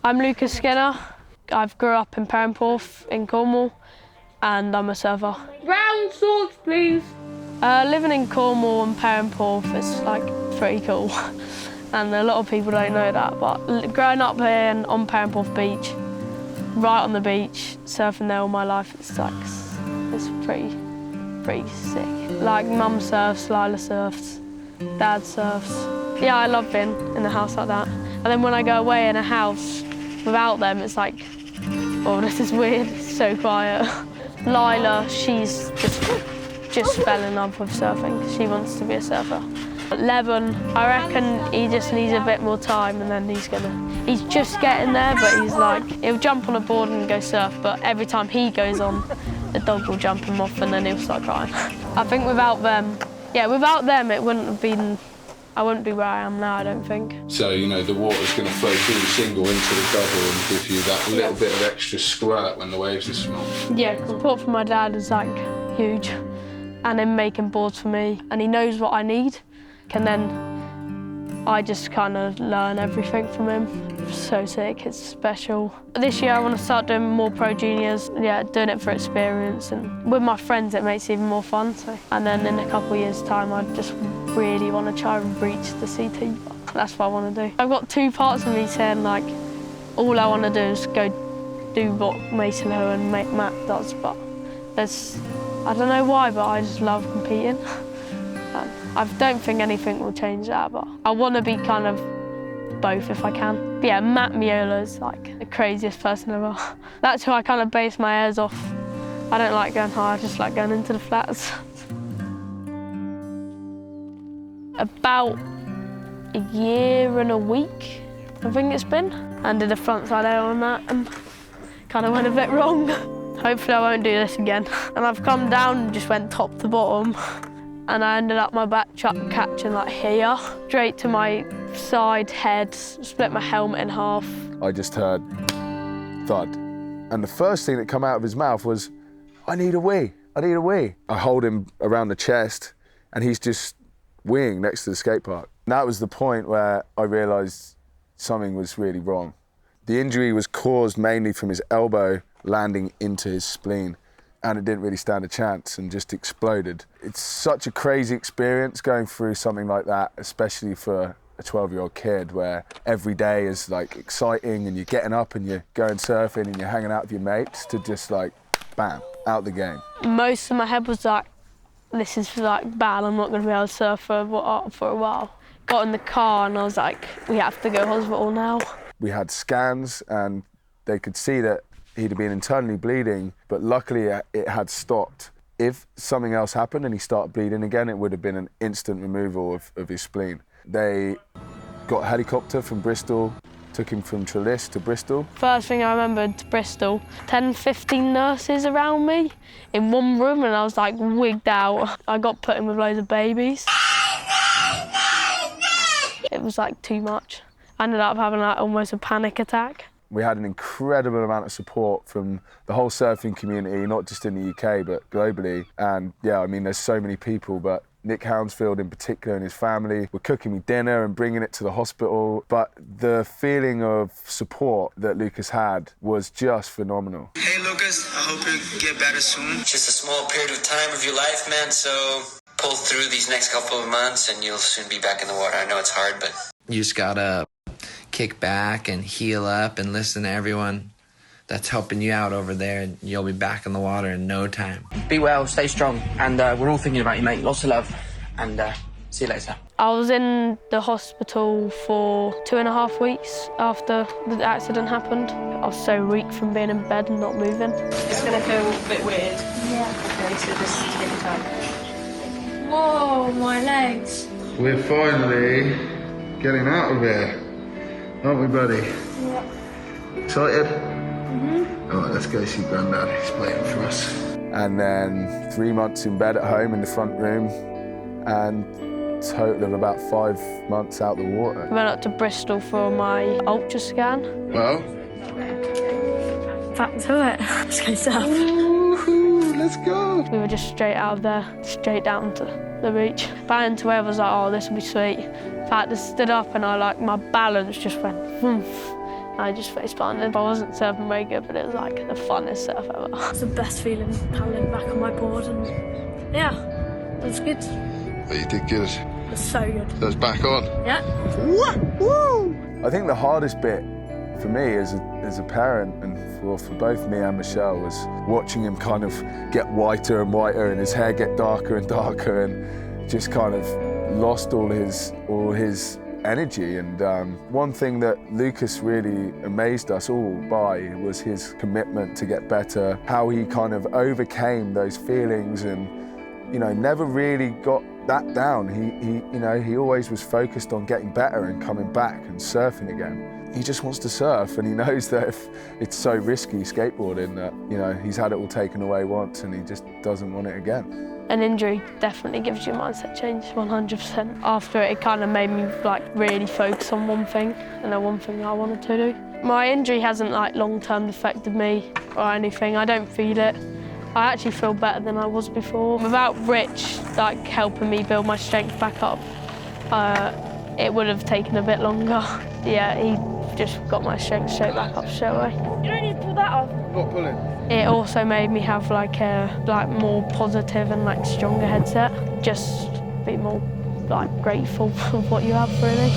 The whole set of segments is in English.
I'm Lukas Skinner. I've grew up in Perranporth in Cornwall and I'm a surfer. Round swords, please. Living in Cornwall and Perranporth is like pretty cool and a lot of people don't know that, but growing up here on Perranporth Beach, right on the beach, surfing there all my life, it's pretty sick. Like mum surfs, Lila surfs, dad surfs. Yeah, I love being in a house like that. And then when I go away in a house without them, it's like, oh, this is weird, it's so quiet. Lila, she's just fell in love with surfing. She wants to be a surfer. Levin, I reckon he just needs a bit more time and then he's just getting there, but he's like, he'll jump on a board and go surf, but every time he goes on, the dog will jump him off and then he'll start crying. I think without them, it wouldn't have been, I wouldn't be where I am now, I don't think. So, you know, the water's going to flow through the single into the double and give you that little bit of extra squirt when the waves are small. Yeah, support from my dad is like huge. And him making boards for me, and he knows what I need. And then I just kind of learn everything from him. It's so sick, it's special. This year I want to start doing more pro juniors, yeah, doing it for experience. And with my friends it makes it even more fun. So. And then in a couple of years' time I just really want to try and reach the CT. That's what I want to do. I've got two parts of me saying like, all I want to do is go do what Mason Hill and Matt does, but I don't know why, but I just love competing. I don't think anything will change that, but I want to be kind of both if I can. But yeah, Matt Miola's like the craziest person ever. That's who I kind of base my airs off. I don't like going high, I just like going into the flats. About a year and a week, I think it's been. And did a frontside air on that and kind of went a bit wrong. Hopefully I won't do this again. And I've come down and just went top to bottom. And I ended up my back chuck catching like here, straight to my side head, split my helmet in half. I just heard thud. And the first thing that came out of his mouth was, I need a wee, I need a wee. I hold him around the chest and he's just weeing next to the skate park. And that was the point where I realised something was really wrong. The injury was caused mainly from his elbow landing into his spleen, and it didn't really stand a chance and just exploded. It's such a crazy experience going through something like that, especially for a 12-year-old kid, where every day is like exciting and you're getting up and you're going surfing and you're hanging out with your mates, to just like, bam, out the game. Most of my head was like, this is like bad, I'm not gonna be able to surf for a while. Got in the car and I was like, we have to go to hospital now. We had scans and they could see that he'd been internally bleeding, but luckily it had stopped. If something else happened and he started bleeding again, it would have been an instant removal of his spleen. They got a helicopter from Bristol, took him from Trellis to Bristol. First thing I remembered, Bristol, 10, 15 nurses around me in one room, and I was like wigged out. I got put in with loads of babies. It was like too much. I ended up having like almost a panic attack. We had an incredible amount of support from the whole surfing community, not just in the UK, but globally. And yeah, I mean, there's so many people, but Nick Hounsfield in particular and his family were cooking me dinner and bringing it to the hospital. But the feeling of support that Lukas had was just phenomenal. Hey Lukas, I hope you get better soon. Just a small period of time of your life, man, so pull through these next couple of months and you'll soon be back in the water. I know it's hard, but you just gotta kick back and heal up and listen to everyone that's helping you out over there, and you'll be back in the water in no time. Be well, stay strong, and we're all thinking about you, mate. Lots of love, and see you later. I was in the hospital for 2.5 weeks after the accident happened. I was so weak from being in bed and not moving. It's going to feel a bit weird. Yeah. Okay, so just take your time. Whoa, my legs. We're finally getting out of here, aren't we, buddy? Yeah. Excited? All right, let's go see Grandad. He's waiting for us. And then 3 months in bed at home in the front room, and a total of about 5 months out the water. I went up to Bristol for my ultra scan. Well? Back to it. Let's go surf. Woohoo, let's go. We were just straight out of there, straight down to the beach. Back into where I was like, oh, this will be sweet. In fact, I stood up and my balance just went, woof. I just face planted. I wasn't surfing very good, but it was like the funnest surf ever. It's the best feeling paddling back on my board, and yeah, it was good. But you did good. It was so good. So it's back on. Yeah. I think the hardest bit for me as a parent and for both me and Michelle was watching him kind of get whiter and whiter and his hair get darker and darker and just kind of lost all his energy. And one thing that Lukas really amazed us all by was his commitment to get better, how he kind of overcame those feelings and, you know, never really got that down. He always was focused on getting better and coming back and surfing again. He just wants to surf, and he knows that if it's so risky skateboarding that, you know, he's had it all taken away once and he just doesn't want it again. An injury definitely gives you a mindset change, 100%. After it kind of made me like really focus on one thing and the one thing I wanted to do. My injury hasn't like long-term affected me or anything. I don't feel it. I actually feel better than I was before. Without Rich like helping me build my strength back up, it would have taken a bit longer. Yeah, he just got my strength straight back up straight away. You don't need to pull that off. Not pulling. It also made me have like a more positive and like stronger headset. Just be more like grateful for what you have, really.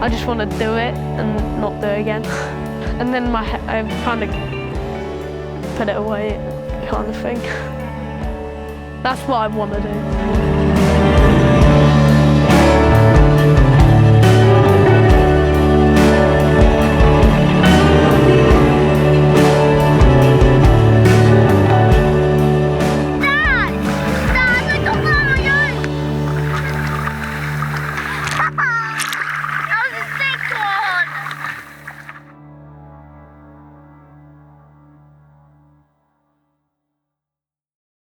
I just want to do it and not do it again. And then I kind of put it away, kind of thing. That's what I want to do.